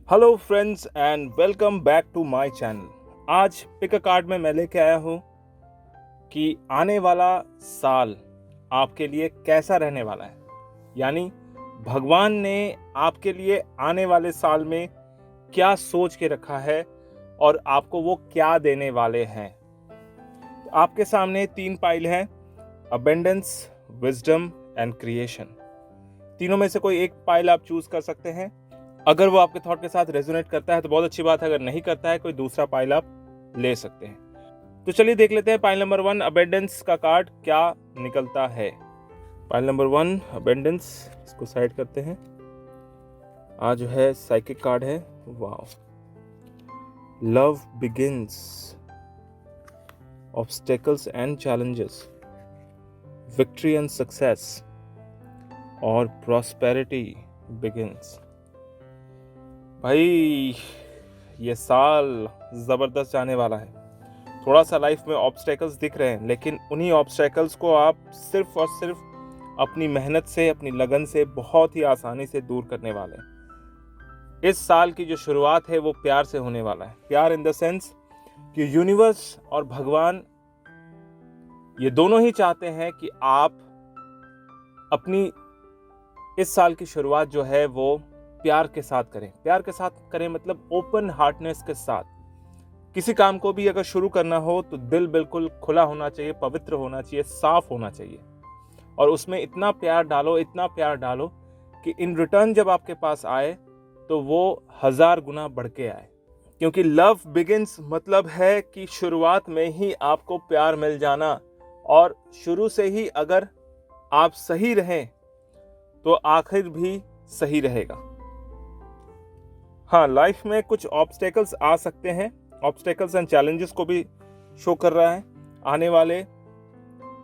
Hello friends and welcome back to my channel. आज pick a card में मैं लेके आया हूँ कि आने वाला साल आपके लिए कैसा रहने वाला है। यानी भगवान ने आपके लिए आने वाले साल में क्या सोच के रखा है और आपको वो क्या देने वाले हैं। तो आपके सामने 3 पाइल हैं: अबेंडेंस, विजडम एंड क्रिएशन। तीनों में से कोई एक पाइल आप चूज कर सकते हैं। अगर वो आपके थॉट के साथ रेजोनेट करता है तो बहुत अच्छी बात है, अगर नहीं करता है कोई दूसरा पाइल आप ले सकते हैं। तो चलिए देख लेते हैं पाइल नंबर 1 अबेंडेंस का कार्ड क्या निकलता है। पाइल नंबर 1 अबेंडेंस, इसको साइड करते हैं। आज जो है साइकिक कार्ड है। Wow, love begins, obstacles and challenges, victory and success और प्रॉस्पेरिटी बिगिंस। भाई ये साल ज़बरदस्त जाने वाला है। थोड़ा सा लाइफ में ऑब्स्टेकल्स दिख रहे हैं, लेकिन उन्हीं ऑब्स्टेकल्स को आप सिर्फ और सिर्फ अपनी मेहनत से, अपनी लगन से बहुत ही आसानी से दूर करने वाले हैं। इस साल की जो शुरुआत है वो प्यार से होने वाला है। प्यार इन द सेंस कि यूनिवर्स और भगवान ये दोनों ही चाहते हैं कि आप अपनी इस साल की शुरुआत जो है वो प्यार के साथ करें। प्यार के साथ करें मतलब ओपन हार्टनेस के साथ। किसी काम को भी अगर शुरू करना हो तो दिल बिल्कुल खुला होना चाहिए, पवित्र होना चाहिए, साफ होना चाहिए और उसमें इतना प्यार डालो, इतना प्यार डालो कि इन रिटर्न जब आपके पास आए तो वो 1000 गुना बढ़ के आए। क्योंकि लव बिगिंस मतलब है कि शुरुआत में ही आपको प्यार मिल जाना, और शुरू से ही अगर आप सही रहें तो आखिर भी सही रहेगा। हाँ, लाइफ में कुछ ऑब्स्टेकल्स आ सकते हैं। ऑब्स्टेकल्स एंड चैलेंजेस को भी शो कर रहा है। आने वाले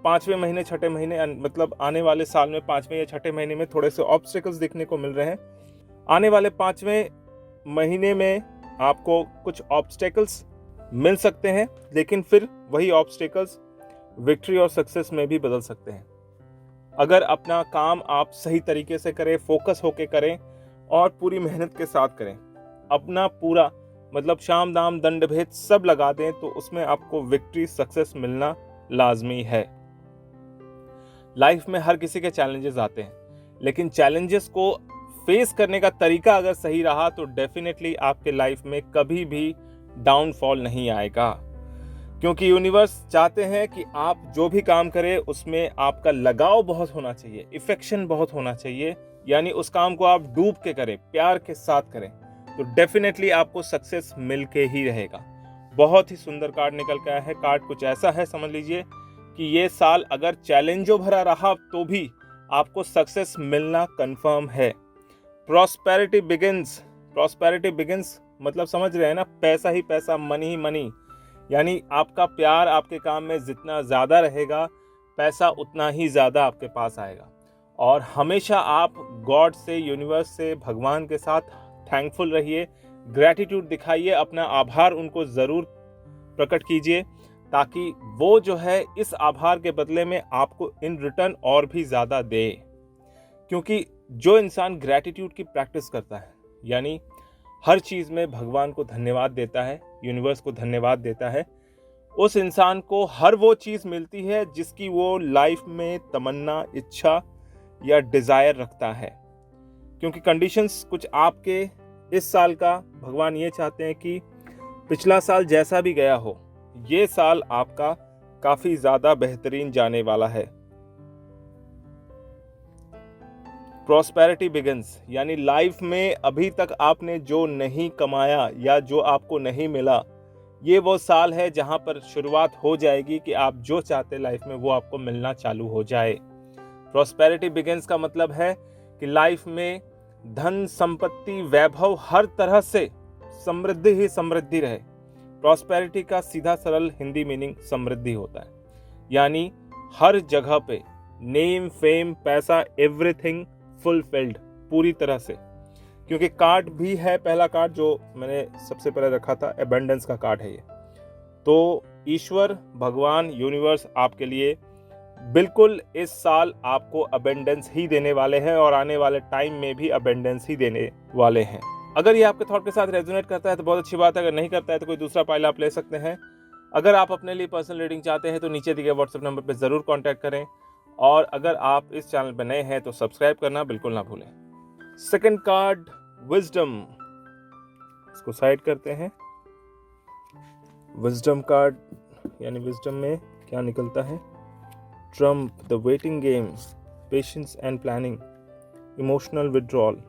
5वें महीने, 6ठे महीने, मतलब आने वाले साल में 5वें या 6ठे महीने में थोड़े से ऑब्स्टेकल्स दिखने को मिल रहे हैं। आने वाले 5वें महीने में आपको कुछ ऑब्स्टेकल्स मिल सकते हैं, लेकिन फिर वही ऑब्स्टेकल्स विक्ट्री और सक्सेस में भी बदल सकते हैं। अगर अपना काम आप सही तरीके से करें, फोकस होके करें और पूरी मेहनत के साथ करें, अपना पूरा मतलब शाम दाम दंड भेद सब लगा दें, तो उसमें आपको विक्ट्री, सक्सेस मिलना लाजमी है। लाइफ में हर किसी के चैलेंजेस आते हैं, लेकिन चैलेंजेस को फेस करने का तरीका अगर सही रहा तो डेफिनेटली आपके लाइफ में कभी भी डाउनफॉल नहीं आएगा। क्योंकि यूनिवर्स चाहते हैं कि आप जो भी काम करें उसमें आपका लगाव बहुत होना चाहिए, इफेक्शन बहुत होना चाहिए। यानी उस काम को आप डूब के करें, प्यार के साथ करें, तो डेफिनेटली आपको सक्सेस मिल के ही रहेगा। बहुत ही सुंदर कार्ड निकल के आया है। कार्ड कुछ ऐसा है, समझ लीजिए कि ये साल अगर चैलेंजों भरा रहा तो भी आपको सक्सेस मिलना कंफर्म है। प्रॉस्पेरिटी बिगिंस, प्रॉस्पेरिटी बिगिंस मतलब समझ रहे हैं ना, पैसा ही पैसा, मनी ही मनी। यानी आपका प्यार आपके काम में जितना ज़्यादा रहेगा, पैसा उतना ही ज़्यादा आपके पास आएगा। और हमेशा आप गॉड से, यूनिवर्स से, भगवान के साथ थैंकफुल रहिए, ग्रैटिट्यूड दिखाइए, अपना आभार उनको ज़रूर प्रकट कीजिए, ताकि वो जो है इस आभार के बदले में आपको इन रिटर्न और भी ज़्यादा दे। क्योंकि जो इंसान ग्रैटिट्यूड की प्रैक्टिस करता है, यानी हर चीज़ में भगवान को धन्यवाद देता है, यूनिवर्स को धन्यवाद देता है, उस इंसान को हर वो चीज़ मिलती है जिसकी वो लाइफ में तमन्ना, इच्छा या डिज़ायर रखता है। क्योंकि कंडीशंस कुछ आपके इस साल का भगवान ये चाहते हैं कि पिछला साल जैसा भी गया हो, ये साल आपका काफ़ी ज़्यादा बेहतरीन जाने वाला है। प्रॉस्पेरिटी बिगिंस यानी लाइफ में अभी तक आपने जो नहीं कमाया या जो आपको नहीं मिला, ये वो साल है जहां पर शुरुआत हो जाएगी कि आप जो चाहते लाइफ में वो आपको मिलना चालू हो जाए। प्रॉस्पेरिटी बिगिंस का मतलब है कि लाइफ में धन, संपत्ति, वैभव, हर तरह से समृद्धि ही समृद्धि रहे। प्रॉस्पेरिटी का सीधा सरल हिंदी मीनिंग समृद्धि होता है। यानी हर जगह पे नेम, फेम, पैसा, एवरीथिंग फुलफिल्ड पूरी तरह से। क्योंकि कार्ड भी है, पहला कार्ड जो मैंने सबसे पहले रखा था, एबंडेंस का कार्ड है ये। तो ईश्वर, भगवान, यूनिवर्स आपके लिए बिल्कुल इस साल आपको अबेंडेंस ही देने वाले हैं और आने वाले टाइम में भी अबेंडेंस ही देने वाले हैं। अगर ये आपके थॉट के साथ रेजोनेट करता है तो बहुत अच्छी बात है, अगर नहीं करता है तो कोई दूसरा पाइल आप ले सकते हैं। अगर आप अपने लिए पर्सनल रीडिंग चाहते हैं तो नीचे दिए गए व्हाट्सएप नंबर पर ज़रूर कॉन्टैक्ट करें, और अगर आप इस चैनल पर नए हैं तो सब्सक्राइब करना बिल्कुल ना भूलें। सेकंड कार्ड विजडम, इसको साइड करते हैं। विजडम कार्ड यानी विजडम में क्या निकलता है? Trump, the waiting game, patience and planning, emotional withdrawal.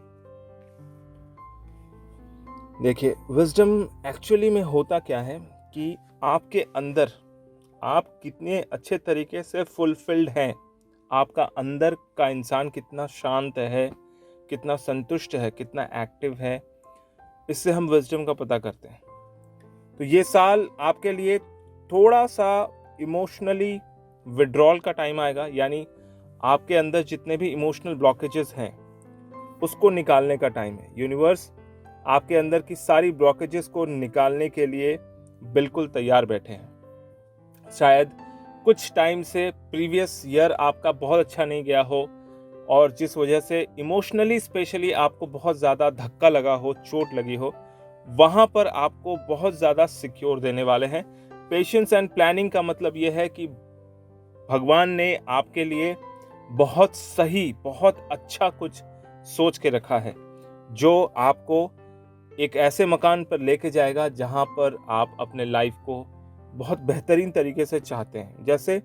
देखिए, विजडम एक्चुअली में होता क्या है कि आपके अंदर आप कितने अच्छे तरीके से फुलफिल्ड हैं, आपका अंदर का इंसान कितना शांत है, कितना संतुष्ट है, कितना एक्टिव है, इससे हम विजडम का पता करते हैं। तो ये साल आपके लिए थोड़ा सा इमोशनली विड्रॉल का टाइम आएगा, यानी आपके अंदर जितने भी इमोशनल ब्लॉकेजेस हैं उसको निकालने का टाइम है। यूनिवर्स आपके अंदर की सारी ब्लॉकेजेस को निकालने के लिए बिल्कुल तैयार बैठे हैं। शायद कुछ टाइम से प्रीवियस ईयर आपका बहुत अच्छा नहीं गया हो, और जिस वजह से इमोशनली स्पेशली आपको बहुत ज़्यादा धक्का लगा हो, चोट लगी हो, वहाँ पर आपको बहुत ज़्यादा सिक्योर देने वाले हैं। पेशेंस एंड प्लानिंग का मतलब ये है कि भगवान ने आपके लिए बहुत सही, बहुत अच्छा कुछ सोच के रखा है, जो आपको एक ऐसे मकान पर लेके जाएगा जहाँ पर आप अपने लाइफ को बहुत बेहतरीन तरीके से चाहते हैं। जैसे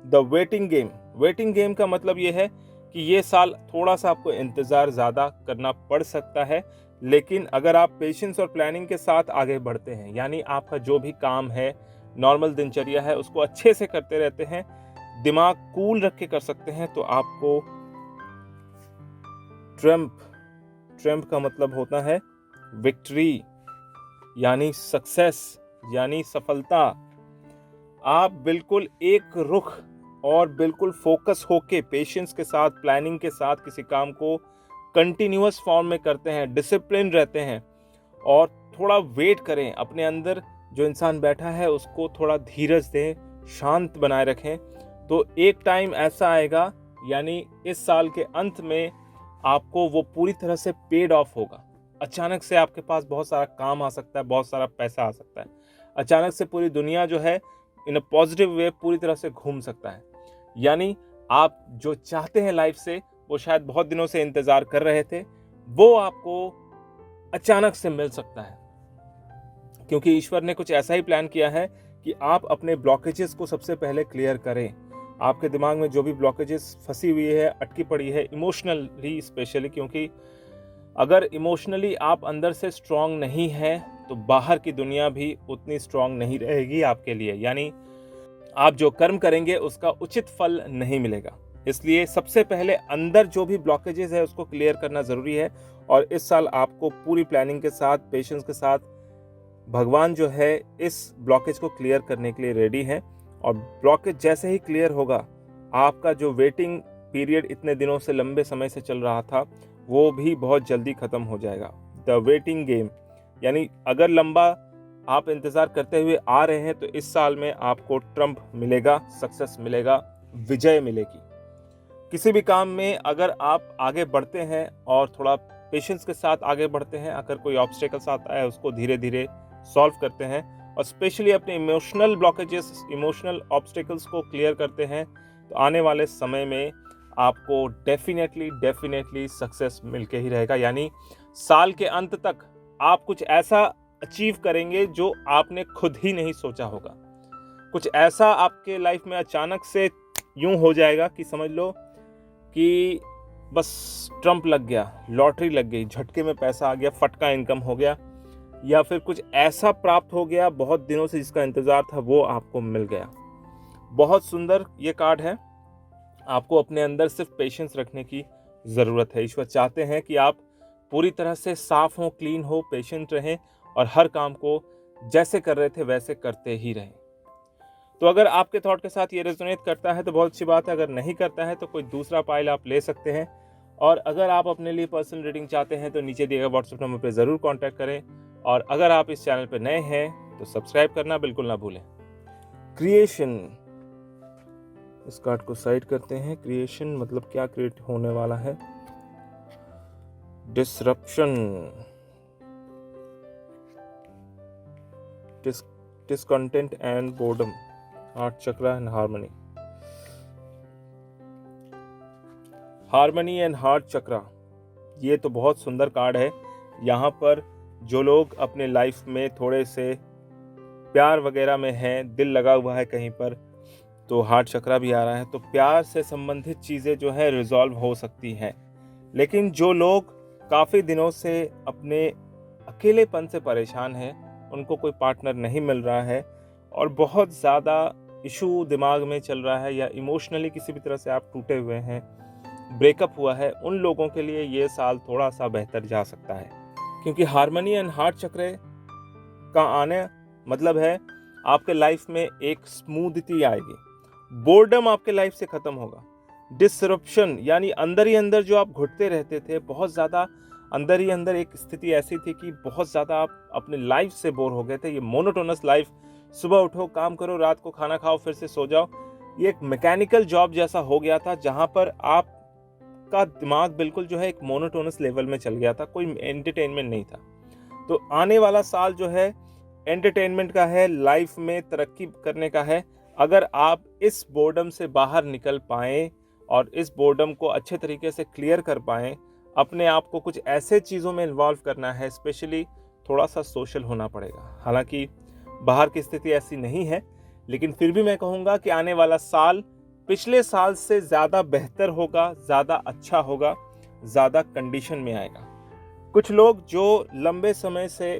the waiting game, waiting game का मतलब ये है कि ये साल थोड़ा सा आपको इंतज़ार ज़्यादा करना पड़ सकता है, लेकिन अगर आप पेशेंस और प्लानिंग के साथ आगे बढ़ते हैं, यानी आपका जो भी काम है, नॉर्मल दिनचर्या है, उसको अच्छे से करते रहते हैं, दिमाग कूल रख के कर सकते हैं, तो आपको ट्रम्प का मतलब होता है विक्ट्री, यानी सक्सेस, यानी सफलता। आप बिल्कुल एक रुख और बिल्कुल फोकस होके पेशेंस के साथ, प्लानिंग के साथ किसी काम को कंटिन्यूअस फॉर्म में करते हैं, डिसिप्लिन रहते हैं, और थोड़ा वेट करें। अपने अंदर जो इंसान बैठा है उसको थोड़ा धीरज दें, शांत बनाए रखें, तो एक टाइम ऐसा आएगा, यानी इस साल के अंत में आपको वो पूरी तरह से पेड ऑफ होगा। अचानक से आपके पास बहुत सारा काम आ सकता है, बहुत सारा पैसा आ सकता है, अचानक से पूरी दुनिया जो है इन अ पॉजिटिव वे पूरी तरह से घूम सकता है। यानी आप जो चाहते हैं लाइफ से, वो शायद बहुत दिनों से इंतजार कर रहे थे, वो आपको अचानक से मिल सकता है, क्योंकि ईश्वर ने कुछ ऐसा ही प्लान किया है कि आप अपने ब्लॉकेजेस को सबसे पहले क्लियर करें। आपके दिमाग में जो भी ब्लॉकेजेस फंसी हुई है, अटकी पड़ी है, इमोशनली स्पेशली, क्योंकि अगर इमोशनली आप अंदर से स्ट्रांग नहीं हैं तो बाहर की दुनिया भी उतनी स्ट्रांग नहीं रहेगी आपके लिए, यानी आप जो कर्म करेंगे उसका उचित फल नहीं मिलेगा। इसलिए सबसे पहले अंदर जो भी ब्लॉकेजेस है उसको क्लियर करना ज़रूरी है, और इस साल आपको पूरी प्लानिंग के साथ, पेशेंस के साथ, भगवान जो है इस ब्लॉकेज को क्लियर करने के लिए रेडी हैं, और ब्लॉकेज जैसे ही क्लियर होगा, आपका जो वेटिंग पीरियड इतने दिनों से, लंबे समय से चल रहा था, वो भी बहुत जल्दी ख़त्म हो जाएगा। द वेटिंग गेम, यानी अगर लंबा आप इंतज़ार करते हुए आ रहे हैं तो इस साल में आपको ट्रम्प मिलेगा, सक्सेस मिलेगा, विजय मिलेगी। किसी भी काम में अगर आप आगे बढ़ते हैं और थोड़ा पेशेंस के साथ आगे बढ़ते हैं, अगर कोई ऑब्स्टेकल्स आता है उसको धीरे धीरे सॉल्व करते हैं, और स्पेशली अपने इमोशनल ब्लॉकेजेस, इमोशनल ऑब्स्टेकल्स को क्लियर करते हैं, तो आने वाले समय में आपको डेफिनेटली सक्सेस मिलके ही रहेगा। यानी साल के अंत तक आप कुछ ऐसा अचीव करेंगे जो आपने खुद ही नहीं सोचा होगा। कुछ ऐसा आपके लाइफ में अचानक से यूं हो जाएगा कि समझ लो कि बस ट्रम्प लग गया, लॉटरी लग गई, झटके में पैसा आ गया, फटका इनकम हो गया, या फिर कुछ ऐसा प्राप्त हो गया बहुत दिनों से जिसका इंतज़ार था वो आपको मिल गया। बहुत सुंदर ये कार्ड है। आपको अपने अंदर सिर्फ पेशेंस रखने की ज़रूरत है। ईश्वर चाहते हैं कि आप पूरी तरह से साफ हो, क्लीन हो, पेशेंट रहें, और हर काम को जैसे कर रहे थे वैसे करते ही रहें। तो अगर आपके थॉट के साथ ये रेजोनेट करता है तो बहुत अच्छी बात है, अगर नहीं करता है तो कोई दूसरा पाइल आप ले सकते हैं। और अगर आप अपने लिए पर्सनल रीडिंग चाहते हैं तो नीचे दिए गए व्हाट्सएप नंबर पर ज़रूर कॉन्टैक्ट करें, और अगर आप इस चैनल पर नए हैं तो सब्सक्राइब करना बिल्कुल ना भूलें। क्रिएशन, इस कार्ड को साइड करते हैं। क्रिएशन मतलब क्या क्रिएट होने वाला है? Disruption, discontent and boredom, heart chakra and harmony. Harmony and heart chakra, ये तो बहुत सुंदर कार्ड है। यहाँ पर जो लोग अपने लाइफ में थोड़े से प्यार वगैरह में हैं, दिल लगा हुआ है कहीं पर, तो हार्ट चक्रा भी आ रहा है। तो प्यार से संबंधित चीज़ें जो है रिजॉल्व हो सकती हैं। लेकिन जो लोग काफ़ी दिनों से अपने अकेलेपन से परेशान हैं, उनको कोई पार्टनर नहीं मिल रहा है और बहुत ज़्यादा इशू दिमाग में चल रहा है, या इमोशनली किसी भी तरह से आप टूटे हुए हैं, ब्रेकअप हुआ है, उन लोगों के लिए ये साल थोड़ा सा बेहतर जा सकता है। क्योंकि हार्मनी एंड हार्ट चक्र का आने मतलब है आपके लाइफ में एक स्मूथती आएगी, बोर्डम आपके लाइफ से खत्म होगा, डिसरप्शन यानी अंदर ही अंदर जो आप घुटते रहते थे, बहुत ज़्यादा अंदर ही अंदर एक स्थिति ऐसी थी कि बहुत ज़्यादा आप अपने लाइफ से बोर हो गए थे। ये मोनोटोनस लाइफ, सुबह उठो, काम करो, रात को खाना खाओ, फिर से सो जाओ, ये एक मैकेनिकल जॉब जैसा हो गया था, जहाँ पर आपका दिमाग बिल्कुल जो है एक मोनोटोनस लेवल में चल गया था, कोई एंटरटेनमेंट नहीं था। तो आने वाला साल जो है एंटरटेनमेंट का है, लाइफ में तरक्की करने का है। अगर आप इस बोर्डम से बाहर निकल पाएँ और इस बोर्डम को अच्छे तरीके से क्लियर कर पाएँ, अपने आप को कुछ ऐसे चीज़ों में इन्वॉल्व करना है, स्पेशली थोड़ा सा सोशल होना पड़ेगा। हालांकि बाहर की स्थिति ऐसी नहीं है, लेकिन फिर भी मैं कहूँगा कि आने वाला साल पिछले साल से ज़्यादा बेहतर होगा, ज़्यादा अच्छा होगा, ज़्यादा कंडीशन में आएगा। कुछ लोग जो लंबे समय से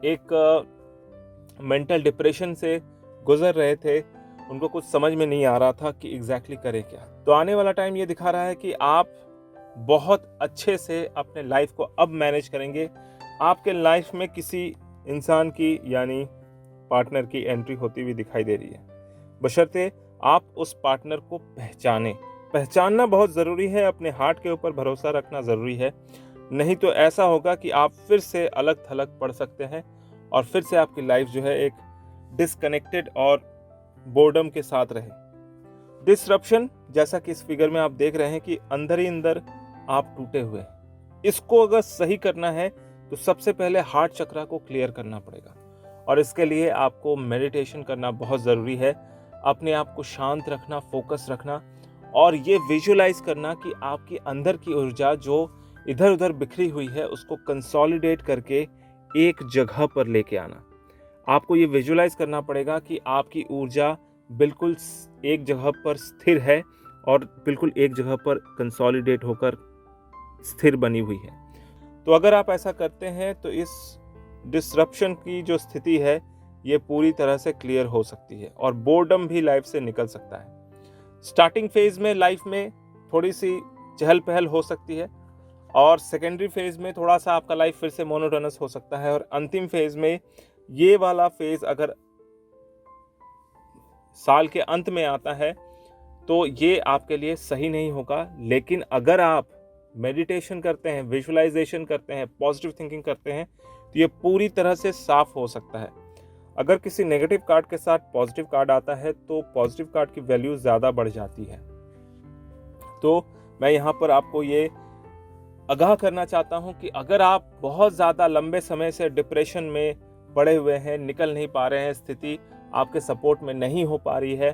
एक मेंटल डिप्रेशन से गुजर रहे थे, उनको कुछ समझ में नहीं आ रहा था कि एग्जैक्टली करें क्या। तो आने वाला टाइम ये दिखा रहा है कि आप बहुत अच्छे से अपने लाइफ को अब मैनेज करेंगे। आपके लाइफ में किसी इंसान की यानी पार्टनर की एंट्री होती हुई दिखाई दे रही है, बशर्ते आप उस पार्टनर को पहचानना बहुत ज़रूरी है। अपने हार्ट के ऊपर भरोसा रखना ज़रूरी है, नहीं तो ऐसा होगा कि आप फिर से अलग थलग पड़ सकते हैं और फिर से आपकी लाइफ जो है एक डिसकनेक्टेड और बोर्डम के साथ रहे। डिसरप्शन, जैसा कि इस फिगर में आप देख रहे हैं कि अंदर ही अंदर आप टूटे हुए हैं, इसको अगर सही करना है तो सबसे पहले हार्ट चक्रा को क्लियर करना पड़ेगा, और इसके लिए आपको मेडिटेशन करना बहुत ज़रूरी है। अपने आप को शांत रखना, फोकस रखना, और ये विजुअलाइज करना कि आपकी अंदर की ऊर्जा जो इधर उधर बिखरी हुई है उसको कंसोलिडेट करके एक जगह पर लेके आना। आपको ये विजुअलाइज करना पड़ेगा कि आपकी ऊर्जा बिल्कुल एक जगह पर स्थिर है और बिल्कुल एक जगह पर कंसोलिडेट होकर स्थिर बनी हुई है। तो अगर आप ऐसा करते हैं तो इस डिसरप्शन की जो स्थिति है ये पूरी तरह से क्लियर हो सकती है और बोर्डम भी लाइफ से निकल सकता है। स्टार्टिंग फेज में लाइफ में थोड़ी सी चहल पहल हो सकती है, और सेकेंडरी फेज में थोड़ा सा आपका लाइफ फिर से मोनोटोनस हो सकता है, और अंतिम फेज में ये वाला फेज अगर साल के अंत में आता है तो ये आपके लिए सही नहीं होगा। लेकिन अगर आप मेडिटेशन करते हैं, विजुअलाइजेशन करते हैं, पॉजिटिव थिंकिंग करते हैं, तो ये पूरी तरह से साफ हो सकता है। अगर किसी नेगेटिव कार्ड के साथ पॉजिटिव कार्ड आता है तो पॉजिटिव कार्ड की वैल्यू ज़्यादा बढ़ जाती है। तो मैं यहाँ पर आपको ये आगाह करना चाहता हूँ कि अगर आप बहुत ज़्यादा लंबे समय से डिप्रेशन में पड़े हुए हैं, निकल नहीं पा रहे हैं, स्थिति आपके सपोर्ट में नहीं हो पा रही है,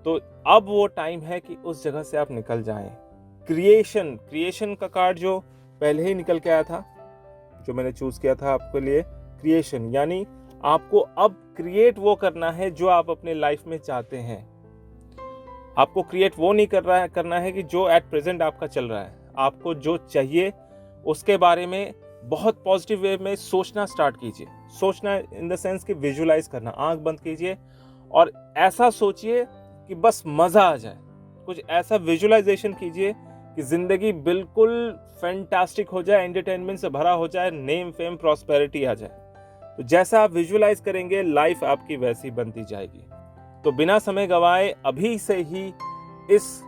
तो अब वो टाइम है कि उस जगह से आप निकल जाएं। क्रिएशन का कार्ड जो पहले ही निकल के आया था, जो मैंने चूज किया था आपके लिए, क्रिएशन, यानी आपको अब क्रिएट वो करना है जो आप अपने लाइफ में चाहते हैं। आपको क्रिएट वो नहीं करना है कि जो एट प्रेजेंट आपका चल रहा है। आपको जो चाहिए उसके बारे में बहुत पॉजिटिव वे में सोचना स्टार्ट कीजिए। सोचना इन द सेंस कि विजुअलाइज करना, आंख बंद कीजिए और ऐसा सोचिए कि बस मज़ा आ जाए। कुछ ऐसा विजुअलाइजेशन कीजिए कि ज़िंदगी बिल्कुल फैंटास्टिक हो जाए, एंटरटेनमेंट से भरा हो जाए, नेम फेम प्रॉस्पेरिटी आ जाए। तो जैसा आप विजुअलाइज करेंगे लाइफ आपकी वैसी बनती जाएगी। तो बिना समय गंवाए अभी से ही इस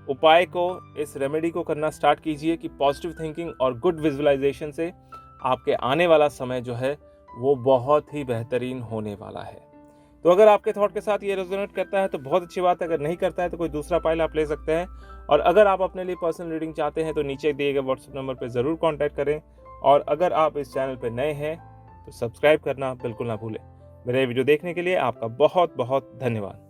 उपाय को, इस रेमेडी को करना स्टार्ट कीजिए कि पॉजिटिव थिंकिंग और गुड विजुअलाइजेशन से आपके आने वाला समय जो है वो बहुत ही बेहतरीन होने वाला है। तो अगर आपके थॉट के साथ ये रेजोनेट करता है तो बहुत अच्छी बात है, अगर नहीं करता है तो कोई दूसरा फाइल आप ले सकते हैं। और अगर आप अपने लिए पर्सनल रीडिंग चाहते हैं तो नीचे दिए गए व्हाट्सएप नंबर पर ज़रूर कॉन्टैक्ट करें। और अगर आप इस चैनल पर नए हैं तो सब्सक्राइब करना बिल्कुल ना भूलें। मेरा ये वीडियो देखने के लिए आपका बहुत बहुत धन्यवाद।